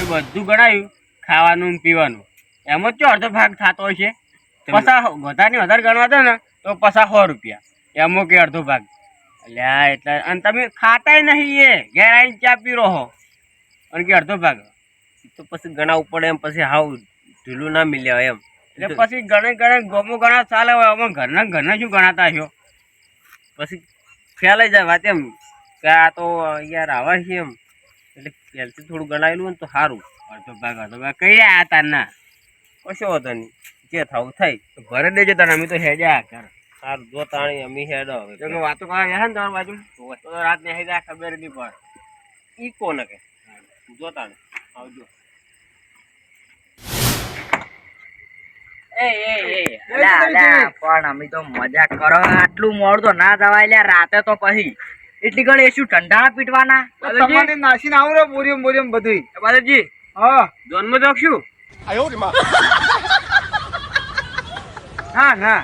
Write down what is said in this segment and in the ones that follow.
બધું ગણાયું ખાવાનું ને પીવાનું એમાં જ અડધો ભાગ થતો હોય છે. પસા વધારે ગણવા દો ને તો પસા 100 રૂપિયા એમાં કે અડધો ભાગ એટલે અને તમે ખાતાય નહીં એ ઘેર આવીને ચા પી રહો અને કે અડધો ભાગ તો પછી ગણાવવું પડે એમ પછી હાવ ઢીલું ના મિલ્યા એમ એટલે પછી ગણે ગમો ગણા ચાલે હોય અમે ઘરના શું ગણાતા છો પછી ખ્યાલ જાય વાત એમ કે આ તો યાર આવા છે એમ એટલે પહેલથી થોડું ગણાવેલું હોય ને તો સારું. અડધો ભાગ કઈ રહ્યા હતા ના કશો હતો નહીં જે થવું થાય ઘરે દેજો તને અમે તો હેડ્યા કર સારું જો તાણી અમે હેડો હવે વાતો કરવા ગયા ને તમારી બાજુ તો રાત ને હેડ્યા ખબર નહીં પડે ઈ કોને કે જો તાણી આવજો. પણ અમે તો મજાક કરો આટલું મોડું તો ના જવાય લ્યા રાતે તો પછી એટલી ઘડી શું ઠંડા પીટવાના તમારે નાસીને આવું રે બોરિયમ બધું. બાદરજી હા જન્મ જોખશું ના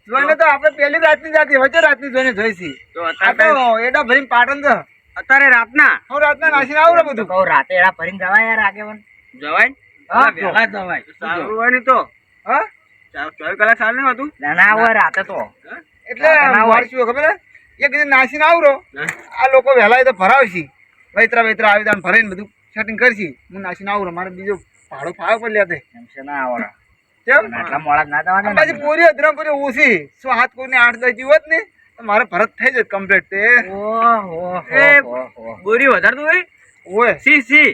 જોઈને તો આપણે પહેલી રાતની જાતી વચ્ચે રાતની જોઈને જોઈશી તો આ તો એડા ભરીને પાટણ છે અત્યારે રાતના હું રાતના નાસીને આવું રે બધું. કહું રાતે એડા ભરીને જવાય યાર આગેવાન જવાય હા, વહેલા જવાય સારું હોય ને તો હા 24 કલાક સારું નહીં હતું ના હોય રાતે તો એટલે મારે શું ખબર હે? એક દિન નાસીને આવું રો આ લોકો વહેલા તો ભરાવશી વૈતરા આવી દાન ભરાઈને બધું સેટિંગ કરશી હું નાસીને આવું રો મારે બીજો ભાડો ફાવ પર લે એમ છે ના આવડા કેમ આટલા મોડા ના જવાના પછી પૂરી અધરમપુરી ઓછી શું હાથ કોઈને 8-10 જીવત ને તો મારે ભરત થઈ જાય કમ્પ્લીટ તે બોરી વધારતું હોય ઓય સી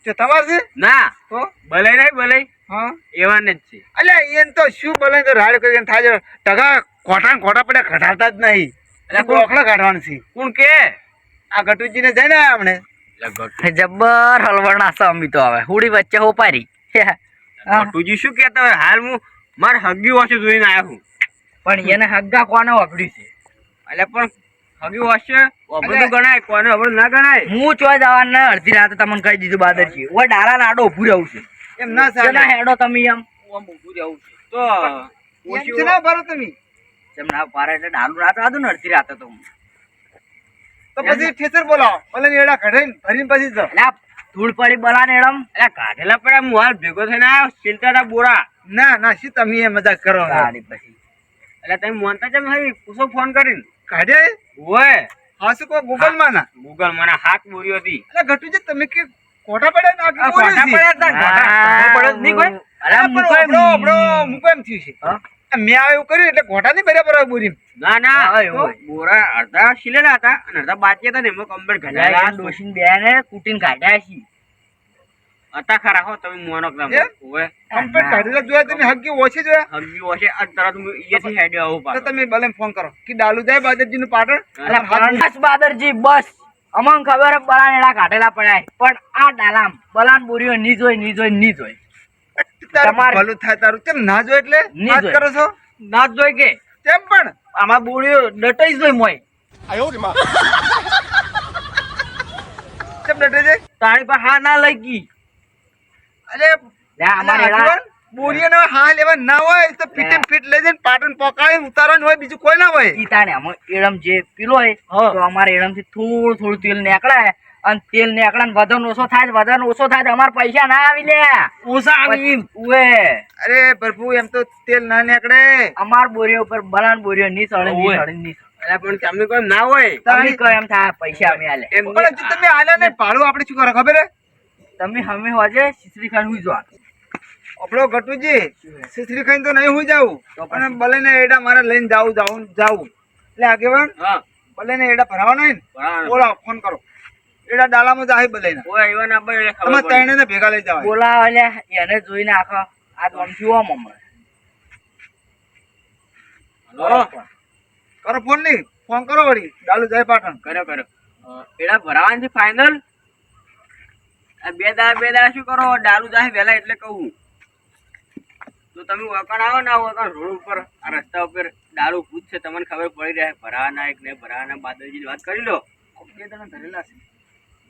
તે તમારે છે ના તો ભલાઈ નહીં ભલાઈ હા એવાને જ છે. અલ્યા એને તો શું બોલે તો રાડ કરીને થાય છે ટકા ખોટા પડ્યા ઘટાડતા જ નહીં એટલે ગોખલા કાઢવાનું છે. કોણ કે આ ગટુજીને જઈને આયા હમણે જબ્બર હલવણા છે અમી તો હવે હુડી વચ્ચે હોપારી ગટુજી શું કહેતા હોય હાલ હું મારે હગી વાસે જોઈને આવ્યો હું પણ એને હગ્ગા કોને વાપર્યું છે એટલે પણ હગી વાસે વાપરું ગણાય કોને વાપરું ના ગણાય. હું ચોય જવાના અડધી રાતે તમને કહી દીધું બાદરજી ઓય ડાળા નાડો ઉભું રહેવું છે એમ ના ચાલે હેડો તમે એમ ઊભું રહેવું છે તો એમ છે ના ભરો તમે જેમ ના પારે એટલે ડાળું રાત આદું ને અડધી રાતે તો તો પછી ઠેસર બોલાવો ભલે એડા કઢાઈને ભરીને પછી જાઓ. એટલે ધૂળ પડી બલાને એડમ એટલે કાઢેલા પડ્યા હું હાલ ભેગો થઈને આવ્યો ચિંતાના બોરા ના શું તમે એ મજાક કરો ગાડી પછી એટલે તમે મોનતા છે ભાઈ પૂછો ફોન કરીને કાઢે ઓય હા શું કહો ગૂગલ માં ના ગૂગલ મને હાથ બોરી હતી એટલે ગટુજી તમે કે ખોટા પડ્યા ને આ ખોટા પડ્યા હતા ખોટા પડ્યા જ નહીં કોઈ અરે મુકો એમ થયું છે મેં આ એવું કર્યું એટલે ખોટા નહીં બરાબર બોરી ના હોય, તો હોય. બોરા અડધા શીલેલા હતા અને અડધા બાકી હતા ને એમાં કમ્પ્લીટ ઘડાયેલા ડોશીન બેને કુટીને કાઢ્યા છે હતા ખરા હો તમે મોનો એમ? ઓય કમ્પ્લીટ કાઢેલા જોયા તમે હગી ઓછી જોયા હગી હશે આ તરત હું અહીંયાથી હેડે આવું તો પાછો તમે ભલે ફોન કરો કે ડાલુ જાય બાદરજી નું પાટણ બસ બાદરજી બસ અમન ખબર બલાન એડા કાઢેલા પડ્યા પણ આ ડાલામ બલાન બોરીઓ ની જોઈ તમારે- ભલું થાય તારું કેમ ના જો એટલે નહીં વાત જોઈ. કરો છો ના જ જોઈ કે કેમ પણ આમાં બોરીઓ ડટાઈ જોઈ મોય કેમ ડટે છે તારી પર હા ના લઈ ગઈ અરે લે અમારે એડા બોરીને હા લેવા ના હોય તો ફીટ ફીટ લઈ જઈને પાટણ પકાવી ઉતારવાનું હોય બીજું કોઈ ના હોય ઈ તાણે અમે એડમ જે પીલો હોય તો અમારે એડમ થી થોડું તેલ નીકળાય અને તેલ નીકળે ને વજન ઓછો થાય તો અમારે પૈસા ના આવી લે ઓછા આવી ઉએ અરે પ્રભુ એમ તો તેલ ના નીકળે અમાર બોરીઓ ઉપર બલાન બોરીઓ ની સળે ઓવે. એટલે પણ તમને કોઈ ના હોય તમે કહો એમ થાય પૈસા અમે આલે એમ પણ હજી તમે આલ્યા ને ભાડું આપણે શું કરો ખબર હે તમે હમે હોજે સિસરી ખાન હુઈ જો આપણો ગટુજી સિસરી ખાઈને તો નહીં હુઈ જાવું અને ભલે ને એડા મારે લઈને જાવું એટલે આગેવાન હા ભલે ને એડા ભરાવાનો હોય ને બરાબર. બોલાવો ફોન કરો એડા ડાલામાં જાય ભલે ને ઓય એવા ના ભાઈ ખબર તમે પડી. ત્રણે ને ભેગા લઈ જવાય બોલાવા લે એને જોઈને આખો આ તો આમ જીવો મમ્મી હલો કરો ફોન નહીં ફોન કરો વળી ડાલુ જાય પાટણ કર્યો એડા ભરાવાની ફાઇનલ આ બે દાડા શું કરો ડાલુ જાય વહેલા એટલે કહું તો તમે વકણ આવો ને વકણ રોડ ઉપર આ રસ્તા ઉપર ડાલુ પૂછશે તમને ખબર પડી રહે ભરાવાના એક ને ભરાવાના બાદલજીની વાત કરી લો બે જણા ધરેલા છે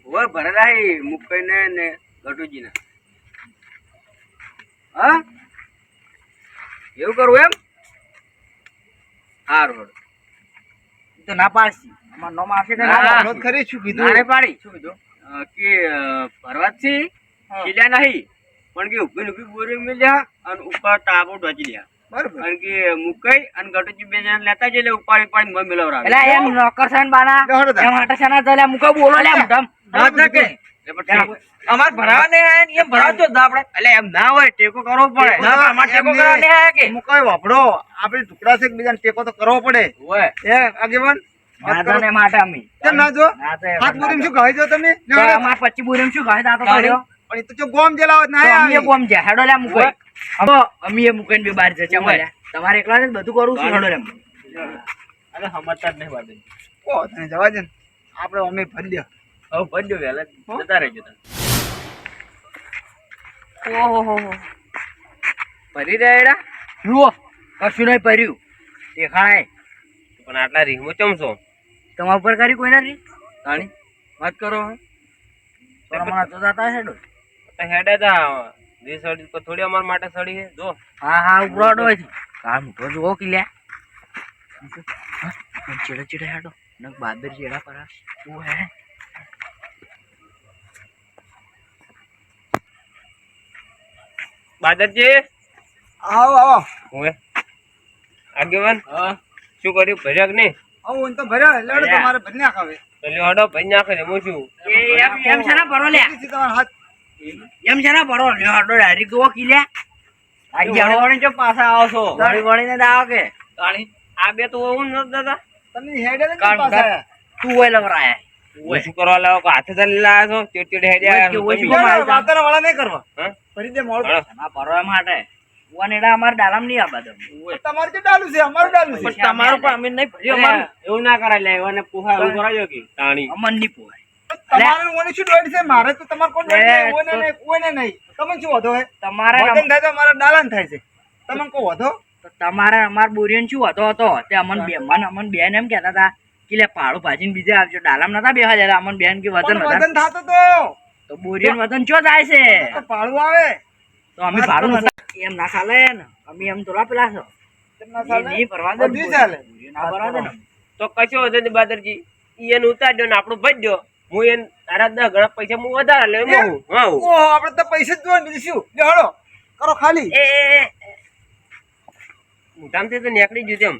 ઓય ભરેલા હે મુકઈને ને ગટુજીના હા એવું કરવું એમ હારું તો ના પાડશી અમાર નોમ આવશે તો ના હા. પાડશી. નોંધ ખરી શું કીધું નારે પાડી શું કીધું કે ભરવાથી ખીલ્યા નહીં પણ કે ઉભી બોરી મેલ્યા અને ઉપર તાબો ઢોચી દે બરોબર કારણ કે મુકાઈ અને ગટુજી બે જણ લેતા જઈ એટલે ઉપાડી પાડીને મમ્મી મિલવરાવે એટલે એમ નોકર છે ને બાના લે હળો તા. એમ હાટે છે ને તો લે મુકો બોલો લે મોઢામ. ના શકે અમાર ભરાવા ને એમ ભરાવતો જ આપણે એટલે એમ ના હોય ટેકો કરવો પડે ના, અમાર ટેકો એમને- કરવા ને આયા કે હું કઈ વાપરો આપણે ટુકડા છે એકબીજાને ટેકો તો કરવો પડે હોય એ આગેવાન ના તો ને માટે અમે કેમ ના જો ના તો હાથ બોરીમાં શું કહે છો તમે લે તો હળો. અમાર 25 બોરીમાં શું કહે દાતો કર્યો પણ એ તો જો ગોમ જેલા હોત ના તો અમે આવી. કોમ છે હેડો લે મુકો હવે અમે એ મુકઈને બે બહાર જશે અમારે તમારે એકલા ને બધું કરું છું હેડો લે અરે સમજતા જ નહીં બાદરજી. ઓ તને જવા દે ને. આપણે અમે ભલ્યો હવે ભજ્યો વહેલા જતા રહેજો તમે. ઓહો ભરી રહ્યા એડા જુઓ કશું નહીં ભર્યું દેખાણાય પણ આટલા રીંગમાં ચમ છો તમારા ઉપર કરી કોઈ નથી તાણી વાત કરો તો હમણાં તો જાતા હેડો તો હેડે તા જે સડી તો થોડી અમારા માટે સડી છે જો હા ઉપરોડો હોય છે કામ તો જુઓ કિલ્યા ચેડે ચેડે હેડો નક બાદર ચેડા પર ઓ હે બાદરજી આવો આવો હવે આગેવાન શું કર્યું ભર્યા કે નહીં આવો હું તો ભર્યો લેડો તમારે ભરી નાખ હવે તો લ્યો હડો ભરી નાખે ને હું શું એમ છે ને ભરો લે કેટલી તમારા હાથ એમ છે ને ભરો લ્યો હડો ડાયરેક્ટ જુઓ કિલ્યા વળી વળી જો પાછા આવો છો વળી વળીને દાવ કે તાણી આ બે તો હું ન દાદા તમે હેડે ને કામ પાછા કર. તું ઓય લવરાયા હું શું કરવા લાવો કે હાથે ચાલી લાયા છો ચીડ હેડ્યા ઓય, ઓય, તમે. ઓય. વાતર વાળા નહીં કરવા હા? ભરી દે મોડ હળો. ના ભરો માટે વનેડા અમાર ડાલામ નહીં આબા દમ તમારે જે ડાલું છે અમારું ડાલું છે પણ તમારું પણ અમે નહીં ભર્યું અમારું એવું ના કરાય લે એવાને પૂછા એવું કરાજો કે તાણી અમન નહીં પોવાય તમારે ઓને શું દોડ છે મારે તો તમારે કોણ દોડ છે લે, ઓને તો- નહીં ઓને નહીં તમને શું વધો હે તમારે વજન થાય તો મારા ડાલાન થાય છે તમને કો વધો તો તમારે અમાર બોરિયન શું હતો તે અમન બેન એમ કહેતા હતા કે લે પાડું ભાજીને બીજે આવજો ડાલામ નતા બેહવા દેતા અમન બેન કે વજન પણ વધારે વજન થાતો તો તો બોરિયન વજન ચો જાય છે તો પાડું આવે તો અમે ભાડું નતા એમ ના ચાલે ને અમે એમ થોડા પેલા છો તમને એ ચાલે નહીં ભરવા દે બધું ચાલે ના ભરવા દે ને. તો કશો વધુ નહીં બાદરજી ઈ એને ઉતારજો ને આપણું ભજ્યો હું એને તારા 10 ગણા પૈસા હું વધારે લે એમાં હું હા હું. ઓહો આપણે તો પૈસા જ જોઈએ બીજું શું લે હળો કરો ખાલી એ મોટામાંથી તો નીકળી ગયું તેમ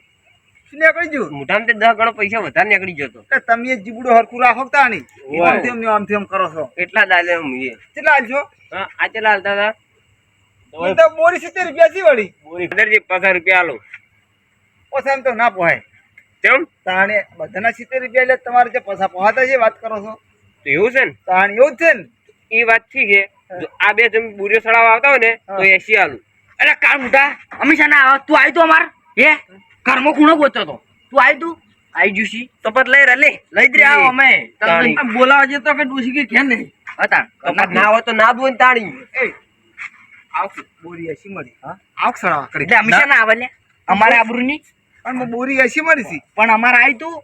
શું નીકળી ગયું મોટામાંથી 10 ગણા પૈસા વધારે નીકળી જતો કે તમે એ જીબડું હરખું રાખો તા નહીં ઓય. આમથી આમ કરો છો એટલા દાલે હું એ કેટલા આલશો હા આ ચેલા હાલતા હતા એ તો બોરી 70 રૂપિયા છે વળી બોરી બાદરજી 50 રૂપિયા આલો ઓછા એમ તો ના પોહાય તેમ તાણે બધાના 70 રૂપિયા એટલે તમારે જે પૈસા પોહાતા છે વાત કરો છો તો એવું છે ને તાણ એવું જ છે ને એ વાત ઠીક છે જો આ બે તમે બુરીઓ સડાવવા આવતા હોય ને તો 80 આલું અરે કાળ મોટા અમે છે ને તું આવી તો અમાર હે ઘરમાં ખૂણો ગોતો તો તું આવી તું આવી જુસી તો પછી લઈ રે લે લઈ જ રહ્યા અમે તાણી. તમે બોલાવા જતો કે ડોસી કે કેમ નહીં હતા તો પછી ના હોય તો ના દો ને તાણી એ આવ બોરી 80 મળી હા આવ સડાવા કરી એટલે અમે છે ને આવે લે અમારે આબરૂની પણ બોરી 80 મળી છે પણ અમારે આવી તું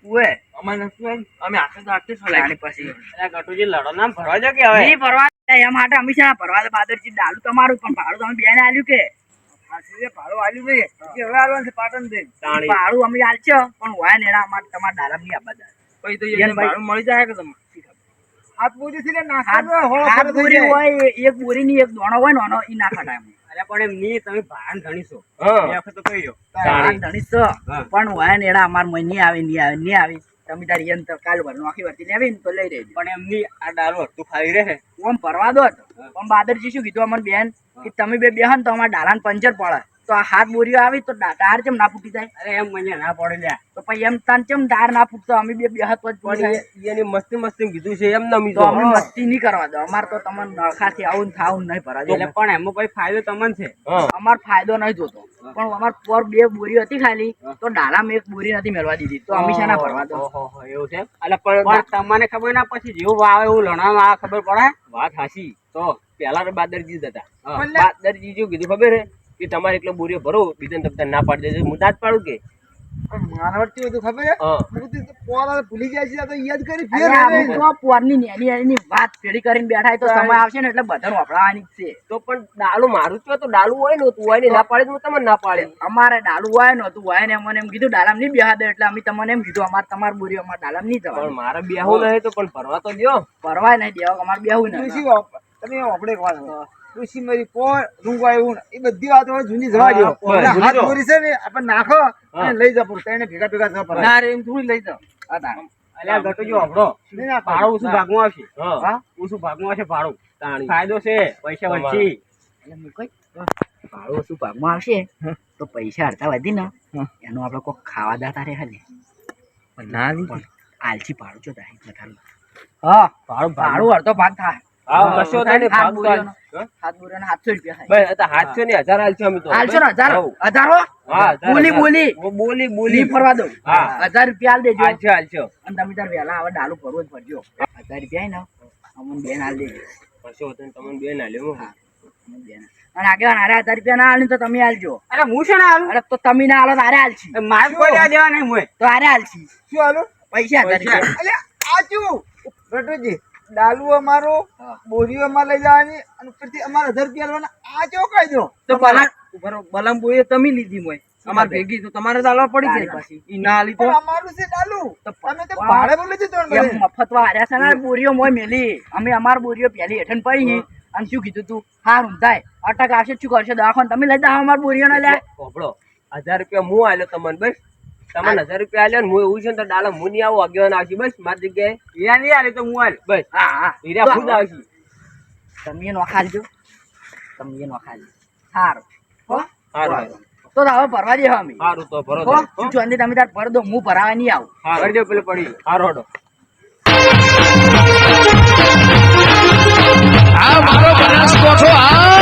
ઓએ અમારે નથી અમે હાથે તો હાથે લાણી પછી અરે ગટુજી લડો ના ભરવા જો કે હવે નહીં પરવા એમ માટે અમે છે ને પરવા બાદરજી ડાલું તમારું પણ ભાડું તમે બેને આલ્યું કે હાસી ભાડું આલ્યું નહીં કે હવે આલવાનું છે પાટણ દે તાણી ભાડું અમે આલશો પણ હોય ને એના અમારે તમારા ડાલામ નહીં આબા દે પછી તો એને ભાડું મળી જાય કે તમને હાથ બોરી થી ને નાખા હોળો હાથ ખરો થઈ બોરી જાય હોય એક બોરી ની એક દોણો હોય ને એનો ઈ ના ખટાય અરે પણ એમ નહીં તમે ભાન ધણીશો હા એ વખત તો કહી દો તાણ ધણીશ તો. પણ હોય ને એડા અમાર મય નહીં આવી તમે તારી એમ તો કાલ ભરનું આખી વર્તી લેવી ને તો લઈ રહેજો પણ એમ નહીં આ ડાલો તું ખાઈ રહે ઓમ પરવા દો તો. પણ બાદરજી શું કીધું અમર બેન કે તમે બે બેહન તો અમાર ડાલાન પંચર પડે તો આ હાથ બોરીઓ આવી તો ટાયર ચમ ના ફૂટી જાય અરે એમ મને ના પડે લ્યા તો પછી એમ તાન ચમ ટાયર ના ફૂટતો અમે બે બેહત તો જ ફૂટી જાય. એની મસ્તી મસ્તી કીધું છે એમ નમી તો અમે મસ્તી નહીં કરવા દો અમાર તો તમને નળખાથી આવું ને થાવું નહીં ભરા એટલે પણ એમાં પછી ફાયદો તમને છે હા અમાર ફાયદો નહીં જોતો પણ અમાર પર બે બોરી હતી ખાલી તો ડાલામાં એક બોરી નથી મેળવા દીધી તો અમે શાના ભરવા દો ઓહો એવું છે એટલે પણ તમને ખબર ના પછી જેવું વાવે એવું લણવામાં આ ખબર પડે વાત હાસી તો પેલા તો બાદરજી જ હતા પણ બાદરજી શું કીધું ખબર હે કે તમારે એકલો બોરીઓ ભરો બીજાને તમે ના પાડી દેજો હું ના જ પાડું કે મારવડતી હતું ખબર હે હા હું તો પોરા ભૂલી જાય છે આ તો યાદ કરી અરે ફેર અમે તો પોરની નેની નેની વાત ભેળી કરીને બેઠા હોય તો સમય આવશે ને એટલે બધાને વપરાવાની જ છે તો પણ ડાલું મારું જ તો ડાલું હોય ને તું હોય ને ના પાડે તો હું તમને ના પાડે અમારે ડાલું હોય નતું હોય ને મને એમ કીધું ડાલામ નહીં બેહા દે એટલે અમે તમને એમ કીધું અમારે તમાર બોરી અમારે ડાલામ નહીં પણ જવાનું મારે બેહું નહીં તો પણ ભરવા તો દ્યો પરવાય નહીં દેવા અમારે બેહું નહીં શું તમે આપણે એક વાત કહો. ડોશી મારી કોણ રૂંગવા આવ્યું ને, એ બધી વાતો હવે જૂની જવા દો. હા, એટલે ભૂલી હાથ જાઓ. દોરી છે ને આપણે નાખો અને લઈ જાઓ પૂરું. તેને ભેગા ભેગા થવા પડે. ના રે એમ થોડી લઈ જાઓ આ તાણ. અલ્યા ગટુજી વાપરો નહીં નાખો. ભાડું ઓછું ભાગમાં આવશે હા ઓછું ભાગમાં આવશે ભાડું તાણી ફાયદો છે પૈસા વચ્ચે એટલે હું કઈ ભાડું ઓછું ભાગમાં આવશે તો પૈસા અડધા વધી ને એનું આપણે કોઈ ખાવા દાતા રે હાલે પણ આલસી ભાડું જો થાય વધારે. હા ભાડું અડધો ભાગ થાય. હા કશો થાય ને હાથ ભાગ તો બોરીઓનો. હાથ બોરીઓનો 700 રૂપિયા થાય. ભાઈ આ તો 700 ની 1000 આલશું અમે તો આલશો ને 1000 હઉ. 1000 હો? હા 1000, બોલી 1000. બોલી બોલી બોલી બોલી ફરવા દઉં. હા. 1000 રૂપિયા આલ દેજો આલશો આલશો અને તમે તાર વહેલા હવે ડાલું ભરવું જ ભરજો. 1000 રૂપિયા ને અમને બેન આલ દેજો. કશો હતો ને તમને બેન આલ્યો હા. અમને બેન. અને આગેવાન હારે 1000 રૂપિયા ના આલે તો તમે આલજો. અરે હું છે ને હાલું અરે તો તમે ના આલો તો હારે આલશી. મારે કોઈ લેવા દેવા નહીં મોય તો હારે આલશી. શું હાલો? પૈસા 1000 રૂપિયા. અલ્યા આ શું? ગટુજી, ડાલુ અમારો, હા. બોરીઓ અમારે લઈ જવાની અને ઉપરથી અમારે 1000 રૂપિયા લેવાના. આ કેવો કાયદો? તો બલમ બોએ તમે લીધી મોય અમાર ભેગી તો તમારે તો આલવા પડી તારી ગઈ પાછી. ઈ ના આલી તો પણ અમારું છે ડાલુ. તમે તો ભાડે બોલે છે તો એમ મફતમાં હાર્યા છે ને બોરીઓ મોય મેલી. અમે અમાર બોરીઓ પેલી હેઠન પડી અને શું કીધું તું હારું થાય અટક આવશે શું કરશે દવાખાને તમે લઈ જાઓ અમાર બોરીઓ ને લે. હોભળો 1000 રૂપિયા હું આલ્યો તમને બસ તમને 1000 રૂપિયા આલ્યા ને હું એવું છે ને તો ડાલા હું નહીં આવું આગેવાન આવશે બસ મારી જગ્યાએ યા નહીં આલી તો હું આલ બસ હા હા હીરા ખુદ આવશે તમે નોખાલજો તમે નોખાલજો સારું હો સારું સારું. તો હવે ભરવા દે અમે સારું તો ભરો હો તો. હો? શું અંદર તમે તાર ભર દો હું ભરાવા નહીં આવું. સારું. કરજો પેલે પડી સારું હડો. આ મારો બનાસકોઠો આ